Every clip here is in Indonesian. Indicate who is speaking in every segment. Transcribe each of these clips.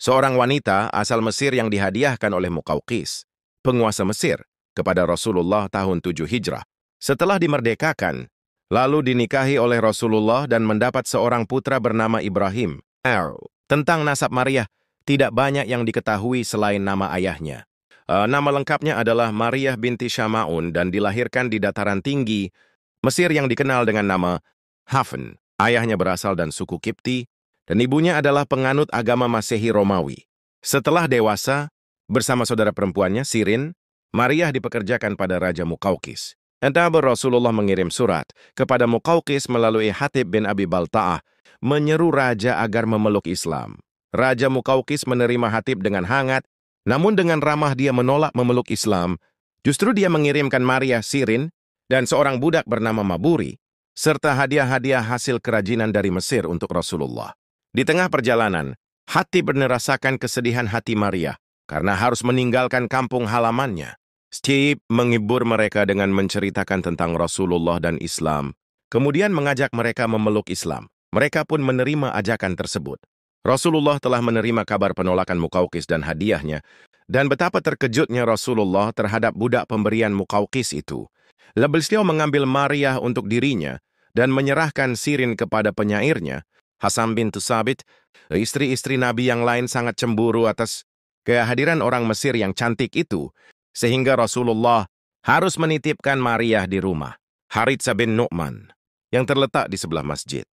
Speaker 1: seorang wanita asal Mesir yang dihadiahkan oleh Muqawqis, penguasa Mesir, kepada Rasulullah tahun 7 Hijrah. Setelah dimerdekakan, lalu dinikahi oleh Rasulullah dan mendapat seorang putra bernama Ibrahim. Tentang nasab Maryah, tidak banyak yang diketahui selain nama ayahnya. Nama lengkapnya adalah Maryah binti Syama'un dan dilahirkan di dataran tinggi Mesir yang dikenal dengan nama Hafen. Ayahnya berasal dari suku Kipti dan ibunya adalah penganut agama Masehi Romawi. Setelah dewasa, bersama saudara perempuannya, Sirin, Maryah dipekerjakan pada Raja Muqawqis. Entah Rasulullah mengirim surat kepada Muqawqis melalui Hatib bin Abi Balta'ah, menyeru raja agar memeluk Islam. Raja Muqawqis menerima Hatib dengan hangat, namun dengan ramah dia menolak memeluk Islam. Justru dia mengirimkan Maryah, Sirin, dan seorang budak bernama Maburi, serta hadiah-hadiah hasil kerajinan dari Mesir untuk Rasulullah. Di tengah perjalanan, Hatib merasakan kesedihan hati Maryah karena harus meninggalkan kampung halamannya. Steve menghibur mereka dengan menceritakan tentang Rasulullah dan Islam, kemudian mengajak mereka memeluk Islam. Mereka pun menerima ajakan tersebut. Rasulullah telah menerima kabar penolakan Muqawqis dan hadiahnya, dan betapa terkejutnya Rasulullah terhadap budak pemberian Muqawqis itu. Beliau mengambil Maryah untuk dirinya dan menyerahkan Sirin kepada penyairnya, Hasan bin Tsabit. Istri-istri Nabi yang lain sangat cemburu atas kehadiran orang Mesir yang cantik itu, sehingga Rasulullah harus menitipkan Maryah di rumah Haritsah bin Nu'man yang terletak di sebelah masjid.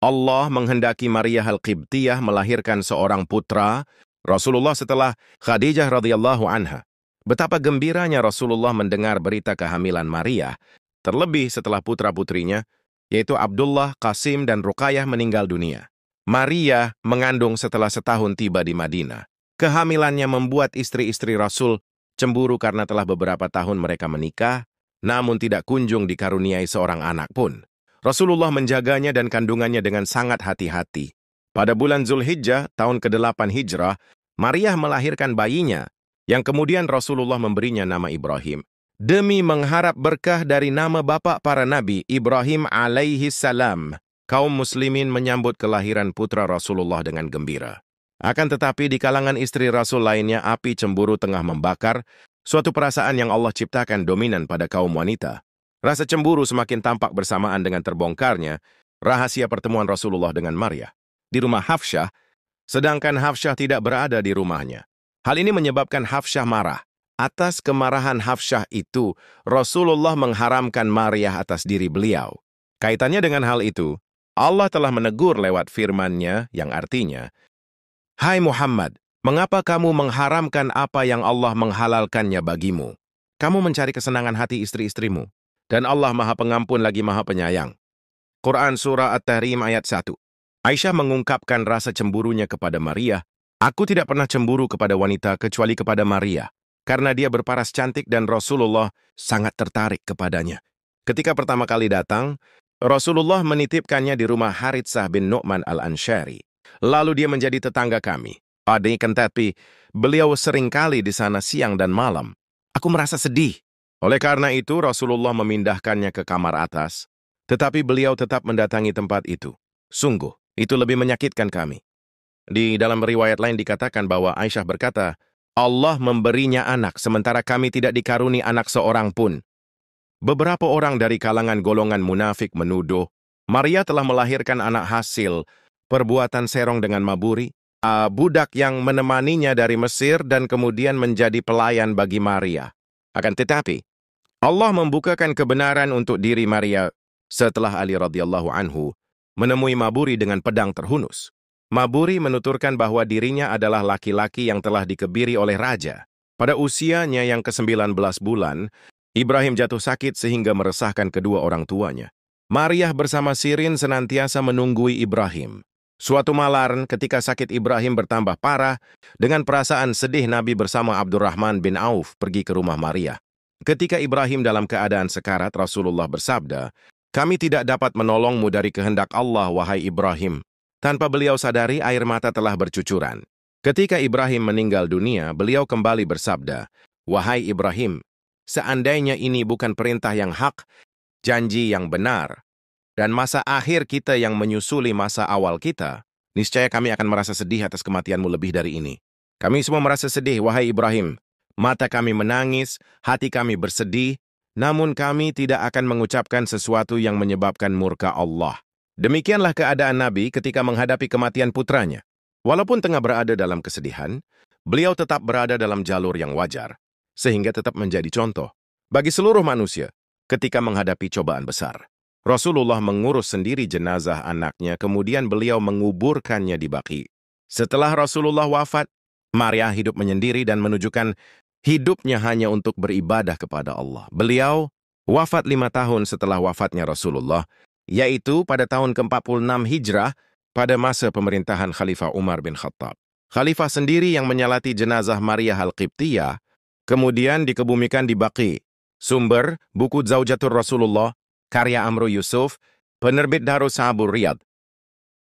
Speaker 1: Allah menghendaki Maryah al-Qibtiyah melahirkan seorang putra Rasulullah setelah Khadijah radhiyallahu anha. Betapa gembiranya Rasulullah mendengar berita kehamilan Maryah, terlebih setelah putra-putrinya, yaitu Abdullah, Qasim, dan Ruqayyah meninggal dunia. Maryah mengandung setelah setahun tiba di Madinah. Kehamilannya membuat istri-istri Rasul cemburu karena telah beberapa tahun mereka menikah, namun tidak kunjung dikaruniai seorang anak pun. Rasulullah menjaganya dan kandungannya dengan sangat hati-hati. Pada bulan Zulhijjah, tahun ke-8 Hijrah, Maryah melahirkan bayinya, yang kemudian Rasulullah memberinya nama Ibrahim. Demi mengharap berkah dari nama bapak para nabi, Ibrahim alaihi salam, kaum muslimin menyambut kelahiran putra Rasulullah dengan gembira. Akan tetapi di kalangan istri Rasul lainnya api cemburu tengah membakar, suatu perasaan yang Allah ciptakan dominan pada kaum wanita. Rasa cemburu semakin tampak bersamaan dengan terbongkarnya rahasia pertemuan Rasulullah dengan Maryah di rumah Hafsyah, sedangkan Hafsyah tidak berada di rumahnya. Hal ini menyebabkan Hafsyah marah. Atas kemarahan Hafsyah itu, Rasulullah mengharamkan Maryah atas diri beliau. Kaitannya dengan hal itu, Allah telah menegur lewat firman-Nya yang artinya, "Hai Muhammad, mengapa kamu mengharamkan apa yang Allah menghalalkannya bagimu? Kamu mencari kesenangan hati istri-istrimu, dan Allah Maha Pengampun lagi Maha Penyayang." Quran Surah At-Tahrim ayat 1. Aisyah mengungkapkan rasa cemburunya kepada Maryah. "Aku tidak pernah cemburu kepada wanita kecuali kepada Maryah, karena dia berparas cantik dan Rasulullah sangat tertarik kepadanya." Ketika pertama kali datang, Rasulullah menitipkannya di rumah Haritsah bin Nu'man al-Ansyari. Lalu dia menjadi tetangga kami. Tapi beliau sering kali di sana siang dan malam. Aku merasa sedih. Oleh karena itu, Rasulullah memindahkannya ke kamar atas, tetapi beliau tetap mendatangi tempat itu. Sungguh, itu lebih menyakitkan kami. Di dalam riwayat lain dikatakan bahwa Aisyah berkata, Allah memberinya anak, sementara kami tidak dikaruni anak seorang pun. Beberapa orang dari kalangan golongan munafik menuduh, Maryah telah melahirkan anak hasil perbuatan serong dengan Maburi, budak yang menemaninya dari Mesir dan kemudian menjadi pelayan bagi Maryah. Akan tetapi, Allah membukakan kebenaran untuk diri Maryah setelah Ali radhiyallahu anhu menemui Maburi dengan pedang terhunus. Maburi menuturkan bahwa dirinya adalah laki-laki yang telah dikebiri oleh raja. Pada usianya yang ke-19 bulan, Ibrahim jatuh sakit sehingga meresahkan kedua orang tuanya. Maryah bersama Sirin senantiasa menunggui Ibrahim. Suatu malam ketika sakit Ibrahim bertambah parah, dengan perasaan sedih Nabi bersama Abdurrahman bin Auf pergi ke rumah Maryah. Ketika Ibrahim dalam keadaan sekarat, Rasulullah bersabda, "Kami tidak dapat menolongmu dari kehendak Allah, wahai Ibrahim." Tanpa beliau sadari, air mata telah bercucuran. Ketika Ibrahim meninggal dunia, beliau kembali bersabda, "Wahai Ibrahim, seandainya ini bukan perintah yang hak, janji yang benar, dan masa akhir kita yang menyusuli masa awal kita, niscaya kami akan merasa sedih atas kematianmu lebih dari ini. Kami semua merasa sedih, wahai Ibrahim. Mata kami menangis, hati kami bersedih, namun kami tidak akan mengucapkan sesuatu yang menyebabkan murka Allah. Demikianlah keadaan Nabi ketika menghadapi kematian putranya. Walaupun tengah berada dalam kesedihan, beliau tetap berada dalam jalur yang wajar, sehingga tetap menjadi contoh bagi seluruh manusia ketika menghadapi cobaan besar. Rasulullah mengurus sendiri jenazah anaknya, kemudian beliau menguburkannya di Baqi. Setelah Rasulullah wafat, Maria hidup menyendiri dan menunjukkan hidupnya hanya untuk beribadah kepada Allah. Beliau wafat 5 tahun setelah wafatnya Rasulullah, yaitu pada tahun ke-46 Hijrah pada masa pemerintahan Khalifah Umar bin Khattab. Khalifah sendiri yang menyalati jenazah Maria Al-Qibtiyah, kemudian dikebumikan di Baqi. Sumber, buku Zaujatur Rasulullah, karya Amru Yusuf, penerbit Darus Sa'bur Riyadh.